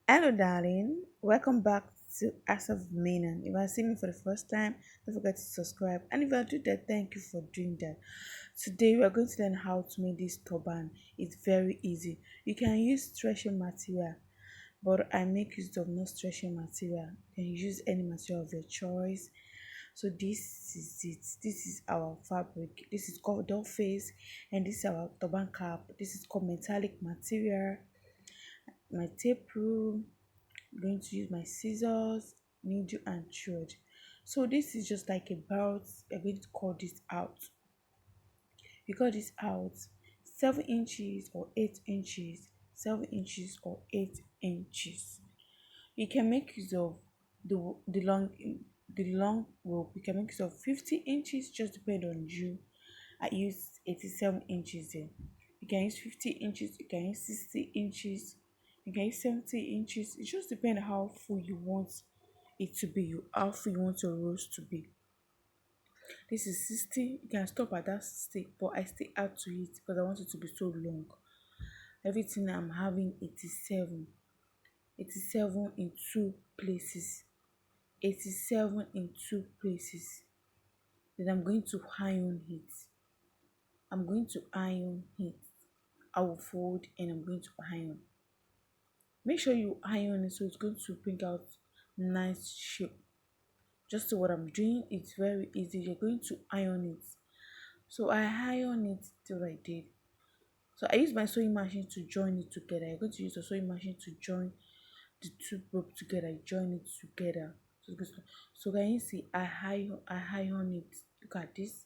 Hello, darling. Welcome back to As of Menan. If you see me for the first time, don't forget to subscribe. And if you do that, thank you for doing that. Today, we are going to learn how to make this turban. It's very easy. You can use stretching material, but I make use of no stretching material. You can use any material of your choice. So this is it. This is our fabric. This is called doll face, and this is our turban cap. This is called metallic material. My tape rule. I'm going to use my scissors, needle and thread. So this is just like a belt. We're going to cut this out. You cut this out 7 inches or 8 inches, 7 inches or 8 inches. You can make use of the long rope. You can make use of 50 inches, just depend on you. I use 87 inches there. You can use 50 inches, you can use 60 inches, you can use 70 inches. It just depends how full you want it to be, how full you want your roast to be. This is 60, you can stop at that 60, but I still add to it because I want it to be so long. Everything I'm having 87, 87 in two places, 87 in two places. Then I'm going to iron it. I'm going to iron it. I will fold and I'm going to iron. Make sure you iron it so it's going to bring out nice shape. Just what I'm doing, it's very easy. You're going to iron it. So I iron it till I did. So I use my sewing machine to join it together. You're going to use the sewing machine to join the two rope together. Join it together. So can you see I iron it. Look at this.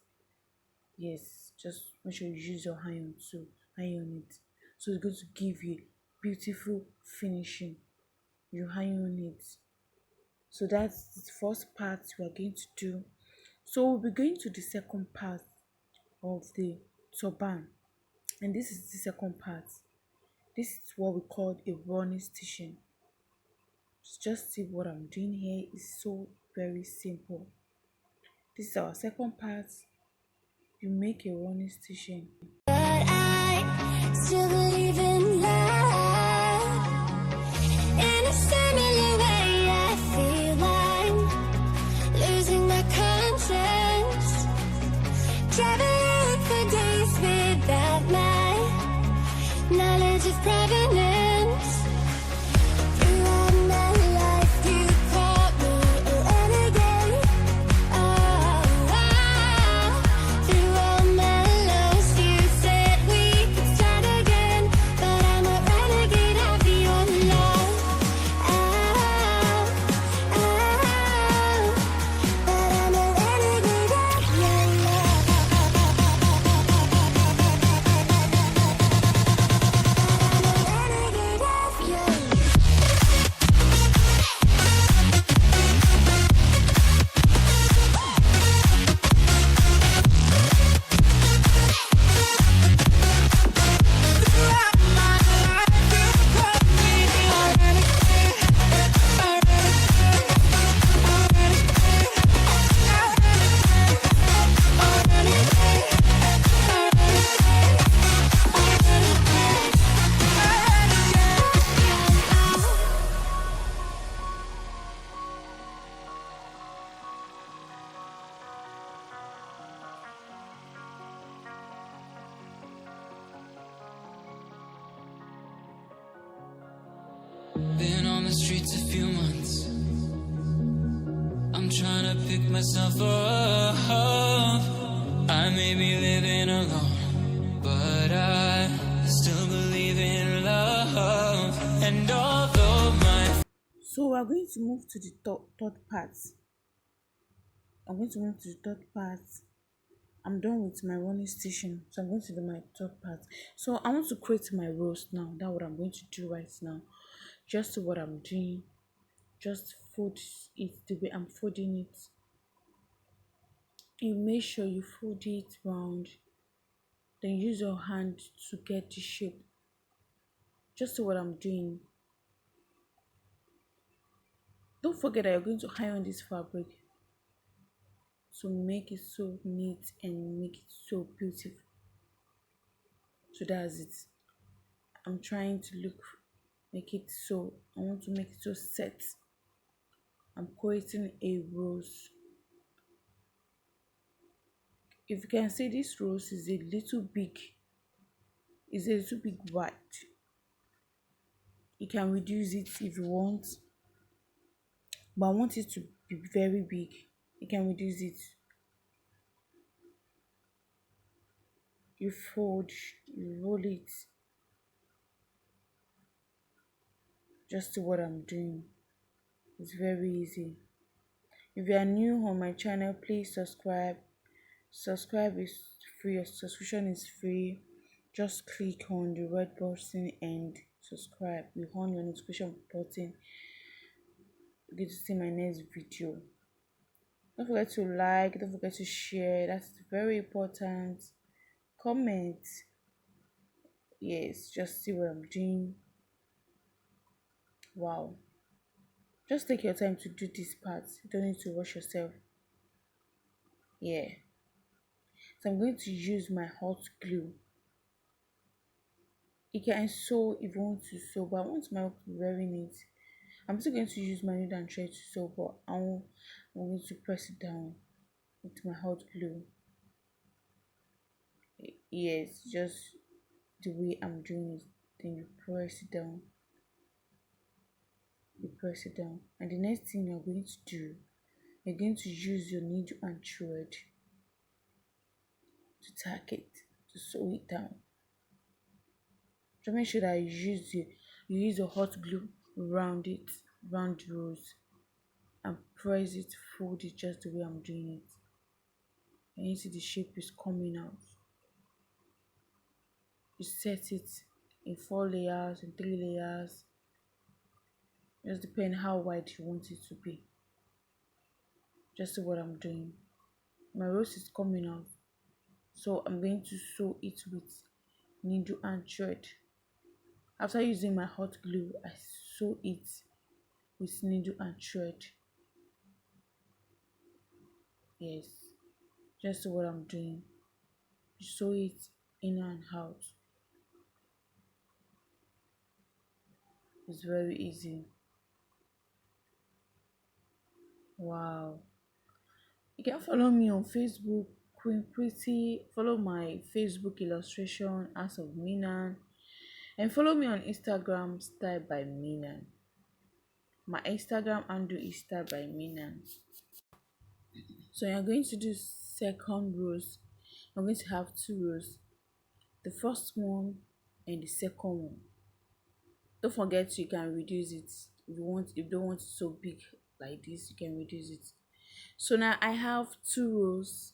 Yes, just make sure you use your iron to iron it. So it's going to give you beautiful finishing. You iron it. So that's the first part we are going to do. So we'll be going to the second part of the turban. And this is the second part. This is what we call a running stitching. Just see what I'm doing here is so very simple. This is our second part. You make a running stitching. But I still believe in love. In a similar way, I feel I'm losing my conscience. Traveling for days without my knowledge of provenance. Throughout my life, you called me a renegade. Through all my lows, you said we could start again. But I'm a renegade of your love. But I'm a renegade of your love. Renegade of your love. Been on the streets a few months. I'm trying to pick myself up. I may be living alone, but I still believe in love. And although my So we are going to move to the third part. I'm going to move to the third part. I'm done with my running station, so I'm going to do my third part. So I want to create my roast now. That's what I'm going to do right now. Just what I'm doing. Just fold it the way I'm folding it. You make sure you fold it round. Then use your hand to get the shape. Just what I'm doing. Don't forget that you're going to iron this fabric to make it so neat and make it so beautiful. So that's it. I'm trying to look make it so. I want to make it so set. I'm creating a rose. If you can see, this rose is a little big, wide. You can reduce it if you want, but I want it to be very big. You can reduce it. You fold, you roll it. Just do what I'm doing. It's very easy. If you are new on my channel, please subscribe. Subscribe is free. Your subscription is free. Just click on the red button and subscribe. You on your notification button. You get to see my next video. Don't forget to like. Don't forget to share. That's very important. Comment. Yes, just see what I'm doing. Wow. Just take your time to do this part. You don't need to rush yourself. Yeah. So I'm going to use my hot glue. You can sew if you want to sew, but I want my work to be very neat. I'm still going to use my needle and thread to sew, but I'm going to press it down with my hot glue. Yes, just the way I'm doing it. Then you press it down. You press it down. And the next thing you're going to do, you're going to use your needle and thread to tack it, to sew it down. So make sure that you use your hot glue around it, round the rose, and press it, fold it just the way I'm doing it. And you see the shape is coming out. You set it in 4 layers, in 3 layers. Just depend how wide you want it to be. Just see what I'm doing. My rose is coming out, so I'm going to sew it with needle and thread. After using my hot glue, I sew it with needle and thread. Yes, just what I'm doing. You sew it in and out. It's very easy. Wow. You can follow me on Facebook, Queen Pretty. Follow my Facebook illustration, As of Minan. And follow me on Instagram, Style by Minan. My Instagram handle is Style by Minan. So you're going to do second rows. I'm going to have 2 rows. The first one and the second one. Don't forget you can reduce it. If you don't want it so big like this, you can reduce it. So now I have 2 rows.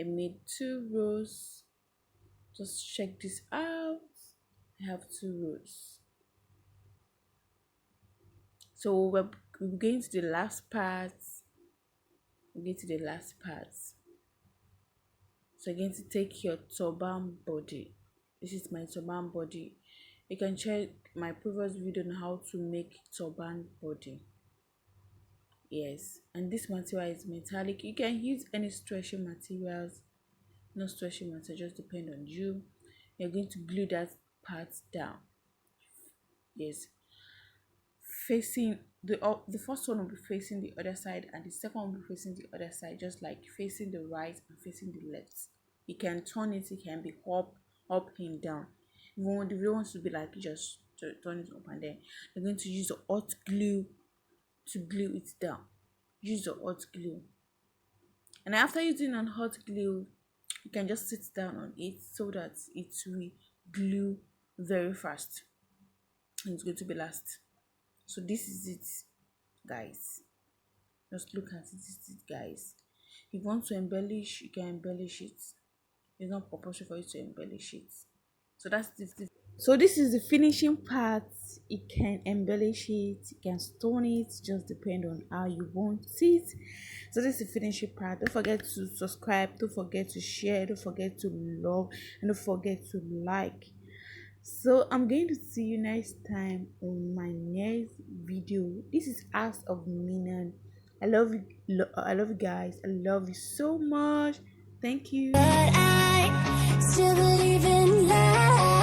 I made 2 rows. Just check this out. I have 2 rows. So we're going to the last part. We'll get to the last part. So you're going to take your turban body. This is my turban body. You can check my previous video on how to make turban body. Yes, and this material is metallic. You can use any stretching materials. No stretching material, just depend on you. You're going to glue that part down. Yes, facing the first one will be facing the other side, and the second one will be facing the other side, just like facing the right and facing the left. You can turn it. It can be up and down. If you want to be like, just turn it up, and then you're going to use the hot glue to glue it down. Use the hot glue, and after using an hot glue, you can just sit down on it so that it will glue very fast, and it's going to be last. So this is it, guys. Just look at it. This is it, guys. If you want to embellish, you can embellish it. It's not compulsory for you to embellish it. So that's this. So this is the finishing part. You can embellish it, you can stone it, just depend on how you want it. So this is the finishing part. Don't forget to subscribe, don't forget to share, don't forget to love, and don't forget to like. So I'm going to see you next time on my next video. This is As of Minan. I love you. I love you guys. I love you so much. Thank you. But I still believe in love.